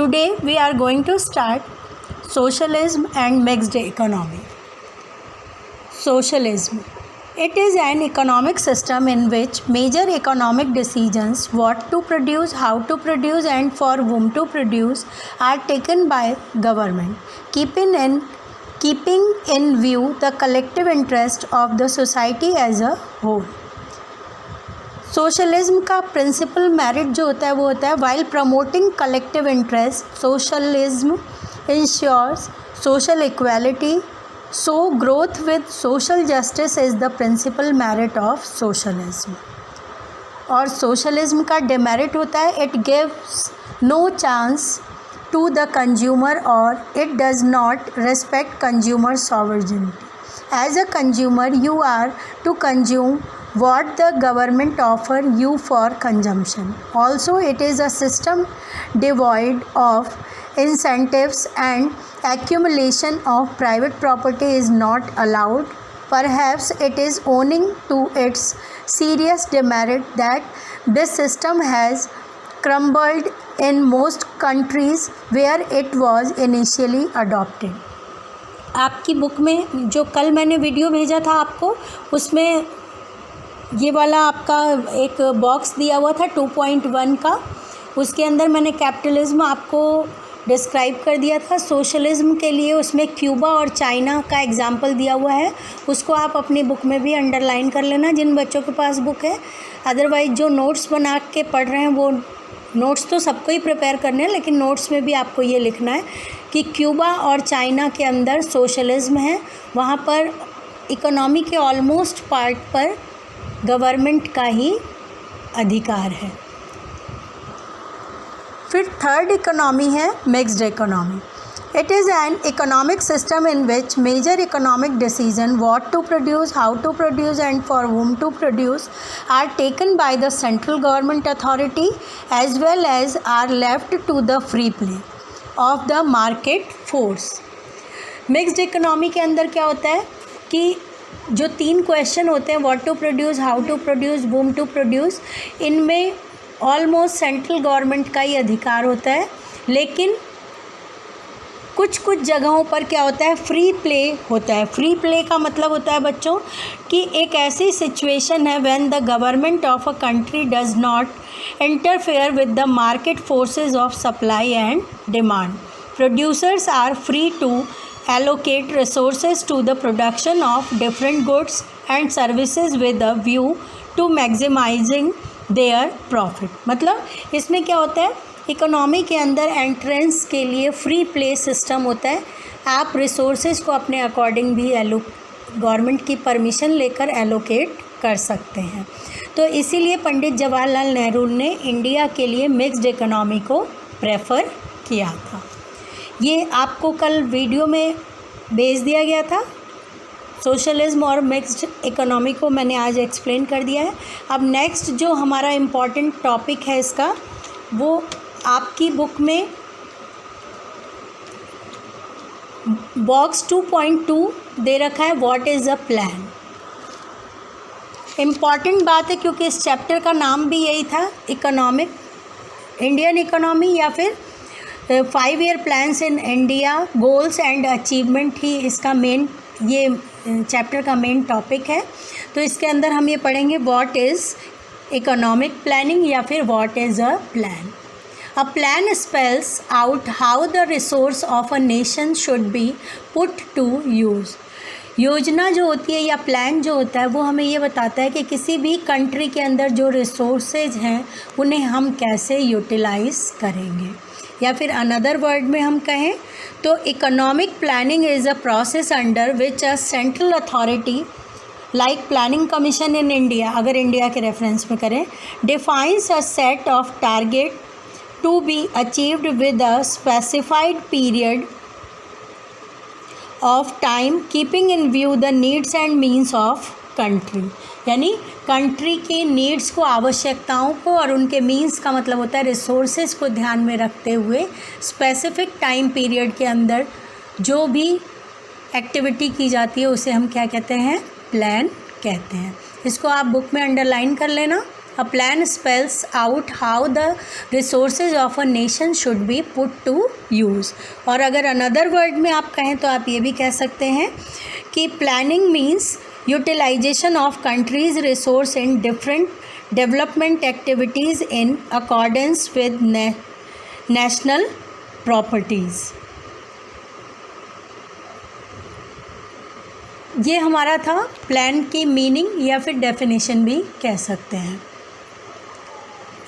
Today we are going to start socialism and mixed economy. Socialism. It is an economic system in which major economic decisions, what to produce, how to produce and for whom to produce, are taken by government, keeping in view the collective interest of the society as a whole. Socialism का principle merit जो होता है वो होता है while promoting collective interest socialism ensures social equality so growth with social justice is the principle merit of socialism. और socialism का demerit होता है it gives no chance to the consumer और it does not respect consumer sovereignty. As a consumer you are to consume what the government offer you for consumption. Also, it is a system devoid of incentives and accumulation of private property is not allowed. Perhaps it is owing to its serious demerit that this system has crumbled in most countries where it was initially adopted. आपकी book में जो कल मैंने video भेजा था आपको, उसमें ये वाला आपका एक बॉक्स दिया हुआ था 2.1 का, उसके अंदर मैंने कैपिटलिज्म आपको डिस्क्राइब कर दिया था। सोशलिज्म के लिए उसमें क्यूबा और चाइना का एग्जाम्पल दिया हुआ है, उसको आप अपनी बुक में भी अंडरलाइन कर लेना जिन बच्चों के पास बुक है। अदरवाइज़ जो नोट्स बना के पढ़ रहे हैं वो नोट्स तो सबको ही प्रिपेयर करने हैं, लेकिन नोट्स में भी आपको ये लिखना है कि क्यूबा और चाइना के अंदर सोशलिज्म है, वहाँ पर इकोनॉमी के ऑलमोस्ट पार्ट पर गवर्नमेंट का ही अधिकार है। फिर थर्ड इकोनॉमी है mixed economy. It is an economic system in which major economic decision what to produce, how to produce and for whom to produce are taken by the central government authority as well as are left to the free play of the market force. Mixed economy के अंदर क्या होता है कि जो 3 question होते हैं what to produce, how to produce, whom to produce, इनमें ऑलमोस्ट सेंट्रल गवर्नमेंट का ही अधिकार होता है, लेकिन कुछ जगहों पर क्या होता है फ्री प्ले होता है। फ्री प्ले का मतलब होता है बच्चों कि एक ऐसी सिचुएशन है when the government of a country does not interfere with the market forces of supply and demand. Producers are free to allocate resources to the production of different goods and services with a view to maximizing their profit। मतलब इसमें क्या होता है economy के अंदर entrance के लिए free play system होता है, आप रिसोर्सेज को अपने अकॉर्डिंग भी गवर्नमेंट की परमिशन लेकर एलोकेट कर सकते हैं। तो इसीलिए पंडित जवाहरलाल नेहरू ने इंडिया के लिए मिक्स्ड इकोनॉमी को प्रेफर किया था। ये आपको कल वीडियो में भेज दिया गया था। सोशलिज्म और मिक्स्ड इकोनॉमी को मैंने आज एक्सप्लेन कर दिया है। अब नेक्स्ट जो हमारा इम्पॉर्टेंट टॉपिक है इसका, वो आपकी बुक में बॉक्स 2.2 दे रखा है what is a plan. Important बात है क्योंकि इस चैप्टर का नाम भी यही था, इकोनॉमिक इंडियन इकोनॉमी या फिर 5 year plans in India goals and achievement ही इसका मेन, ये चैप्टर का मेन टॉपिक है। तो इसके अंदर हम ये पढ़ेंगे व्हाट इज़ इकोनॉमिक प्लानिंग या फिर what is a plan. A plan spells out how the resource of a nation should be put to use. योजना जो होती है या प्लान जो होता है वो हमें ये बताता है कि किसी भी कंट्री के अंदर जो रिसोर्सेज हैं उन्हें हम कैसे यूटिलाइज़ करेंगे, या फिर अनदर वर्ड में हम कहें तो economic planning is a process under which a central authority like planning commission in India, अगर इंडिया के रेफरेंस में करें, defines a set of target to be achieved with a specified period of time keeping in view the needs and means of country. यानी country की needs को, आवश्यकताओं को और उनके मीन्स का मतलब होता है रिसोर्सेज को ध्यान में रखते हुए स्पेसिफिक टाइम पीरियड के अंदर जो भी एक्टिविटी की जाती है उसे हम क्या कहते हैं, प्लान कहते हैं। इसको आप बुक में अंडरलाइन कर लेना A plan spells out how the resources of a nation should be put to use. और अगर another word में आप कहें तो आप ये भी कह सकते हैं कि planning means utilization of country's resource in different development activities in accordance with national properties. ये हमारा था प्लान की मीनिंग या फिर डेफिनेशन भी कह सकते हैं.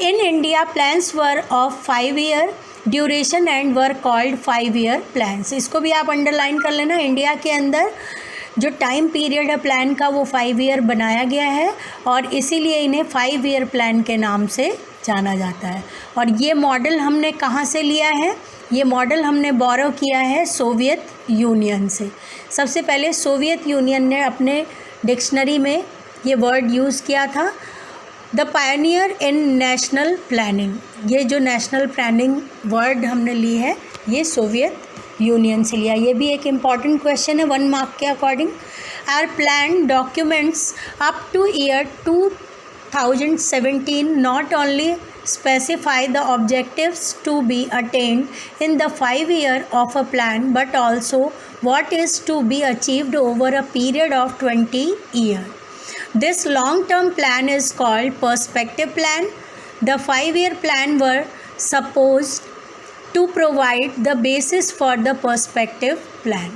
In India plans were of 5 year duration and were called 5 year plans. इसको भी आप अंडरलाइन कर लेना. इंडिया के अंदर जो टाइम पीरियड है प्लान का वो 5 ईयर बनाया गया है और इसीलिए इन्हें 5 ईयर प्लान के नाम से जाना जाता है. और ये मॉडल हमने कहाँ से लिया है? ये मॉडल हमने बोरो किया है सोवियत यूनियन से. सबसे पहले सोवियत यूनियन ने अपने डिक्शनरी में ये वर्ड यूज़ किया था, the Pioneer in national planning. ये जो नेशनल प्लानिंग वर्ड हमने ली है ये सोवियत यूनियन से लिया. ये भी एक इम्पॉर्टेंट क्वेश्चन है 1 मार्क के according. Our plan documents up to year 2017 not only specify the objectives to be attained in the 5 year of a plan but also what is to be achieved over a period of 20 years. This long-term plan is called perspective plan. The 5-year plan were supposed to provide the basis for the perspective plan.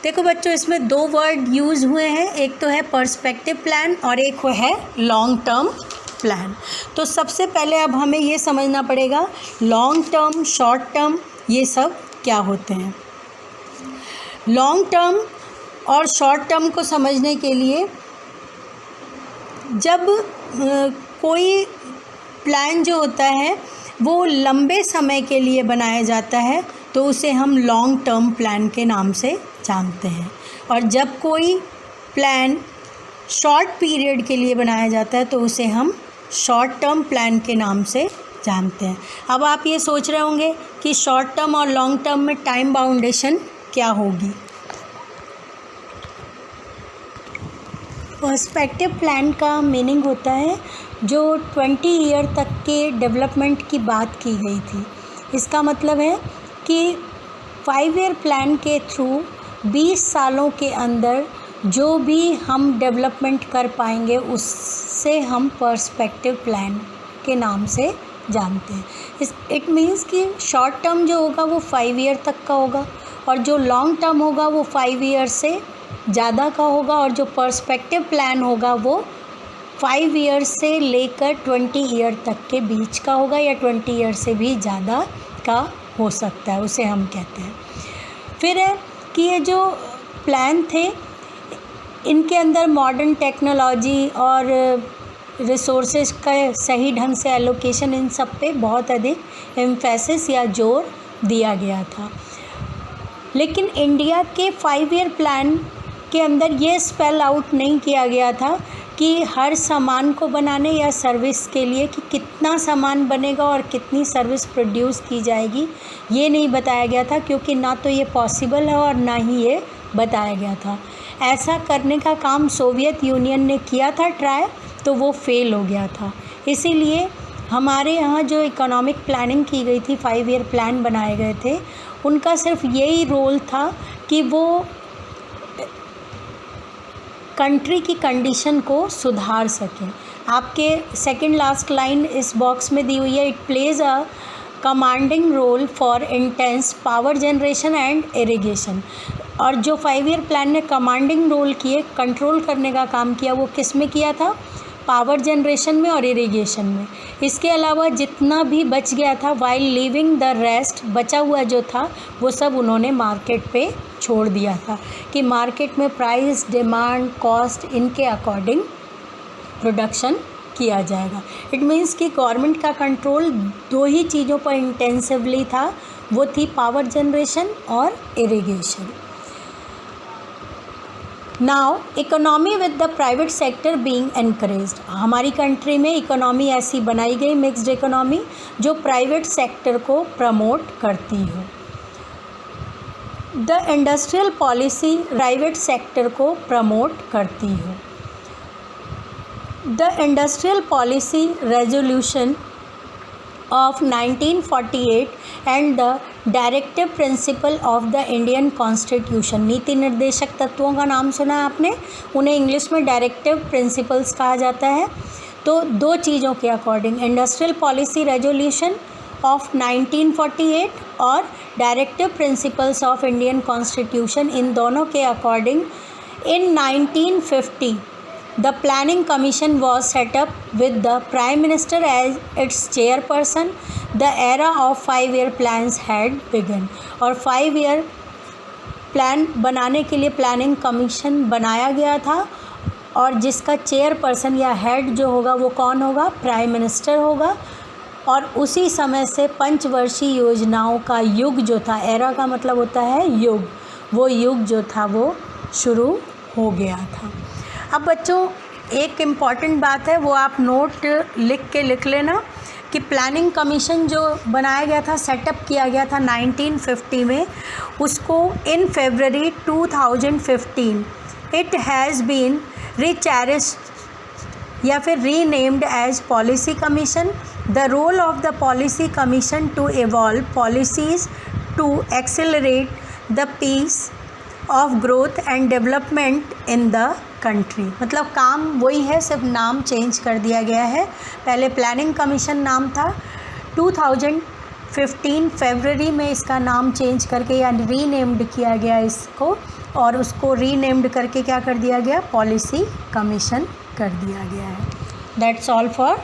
देखो बच्चों, इसमें 2 word use हुए हैं. एक तो है perspective plan और एक है लॉन्ग टर्म प्लान. तो सबसे पहले अब हमें ये समझना पड़ेगा लॉन्ग टर्म, शॉर्ट टर्म ये सब क्या होते हैं. लॉन्ग टर्म और शॉर्ट टर्म को समझने के लिए जब कोई प्लान जो होता है वो लंबे समय के लिए बनाया जाता है तो उसे हम लॉन्ग टर्म प्लान के नाम से जानते हैं. और जब कोई प्लान शॉर्ट पीरियड के लिए बनाया जाता है तो उसे हम शॉर्ट टर्म प्लान के नाम से जानते हैं. अब आप ये सोच रहे होंगे कि शॉर्ट टर्म और लॉन्ग टर्म में टाइम बाउंडेशन क्या होगी. पर्सपेक्टिव प्लान का मीनिंग होता है जो 20 ईयर तक के डेवलपमेंट की बात की गई थी. इसका मतलब है कि 5 ईयर प्लान के थ्रू 20 सालों के अंदर जो भी हम डेवलपमेंट कर पाएंगे उससे हम पर्सपेक्टिव प्लान के नाम से जानते हैं. इट मीन्स कि शॉर्ट टर्म जो होगा वो 5 ईयर तक का होगा और जो लॉन्ग टर्म होगा वो 5 ईयर से ज़्यादा का होगा और जो पर्सपेक्टिव प्लान होगा वो 5 ईयर से लेकर 20 ईयर तक के बीच का होगा या 20 ईयर से भी ज़्यादा का हो सकता है, उसे हम कहते हैं. फिर है कि ये जो प्लान थे इनके अंदर मॉडर्न टेक्नोलॉजी और रिसोर्सेज का सही ढंग से एलोकेशन इन सब पे बहुत अधिक एम्फेसिस या जोर दिया गया था. लेकिन इंडिया के 5 ईयर प्लान के अंदर ये स्पेल आउट नहीं किया गया था कि हर सामान को बनाने या सर्विस के लिए कि कितना सामान बनेगा और कितनी सर्विस प्रोड्यूस की जाएगी, ये नहीं बताया गया था क्योंकि ना तो ये पॉसिबल है और ना ही ये बताया गया था. ऐसा करने का काम सोवियत यूनियन ने किया था ट्राई, तो वो फेल हो गया था. इसीलिए हमारे यहाँ जो इकोनॉमिक प्लानिंग की गई थी, 5 ईयर प्लान बनाए गए थे, उनका सिर्फ यही रोल था कि वो कंट्री की कंडीशन को सुधार सकें. आपके सेकंड लास्ट लाइन इस बॉक्स में दी हुई है, it plays a commanding role for intense power generation and irrigation. और जो 5 ईयर प्लान ने कमांडिंग रोल किए, कंट्रोल करने का काम किया, वो किस में किया था? पावर जनरेशन में और इरिगेशन में. इसके अलावा जितना भी बच गया था, वाइल लीविंग द रेस्ट, बचा हुआ जो था वो सब उन्होंने मार्केट पे छोड़ दिया था कि मार्केट में प्राइस, डिमांड, कॉस्ट इनके अकॉर्डिंग प्रोडक्शन किया जाएगा. इट मीन्स कि गवर्नमेंट का कंट्रोल 2 ही चीज़ों पर इंटेंसिवली था, वो थी पावर जनरेशन और irrigation. Now economy with the private sector being encouraged. हमारी कंट्री में इकोनॉमी ऐसी बनाई गई, मिक्स्ड इकोनॉमी, जो प्राइवेट सेक्टर को प्रमोट करती हो. The industrial policy private sector को प्रमोट करती हो. The industrial policy resolution of 1948 and the directive principle of the Indian constitution. नीति निर्देशक तत्वों का नाम सुना है आपने, उन्हें इंग्लिश में डायरेक्टिव प्रिंसिपल्स कहा जाता है। तो दो चीज़ों के according, industrial policy resolution of 1948 और directive principles of Indian constitution, इन दोनों के according in 1950 The Planning Commission was set up with the Prime Minister as its chairperson. The era of 5-year plans had begun. और 5-year plan बनाने के लिए planning commission बनाया गया था और जिसका चेयरपर्सन या हेड जो होगा वो कौन होगा, प्राइम मिनिस्टर होगा। और उसी समय से पंचवर्षीय योजनाओं का युग जो था, एरा का मतलब होता है युग, वो युग जो था वो शुरू हो गया था। अब बच्चों एक इम्पॉर्टेंट बात है, वो आप नोट लिख लेना कि प्लानिंग कमीशन जो बनाया गया था, सेटअप किया गया था 1950 में, उसको इन फरवरी 2015 इट हैज़ बीन रिचैरिस्ड या फिर renamed as policy commission. The role of the policy commission to evolve policies to accelerate the pace of growth and development in the country. मतलब काम वही है, सिर्फ नाम चेंज कर दिया गया है। पहले प्लानिंग कमीशन नाम था, 2015 फरवरी में इसका नाम चेंज करके या रीनेम्ड किया गया इसको, और उसको रीनेम्ड करके क्या कर दिया गया, पॉलिसी कमीशन कर दिया गया है। That's all for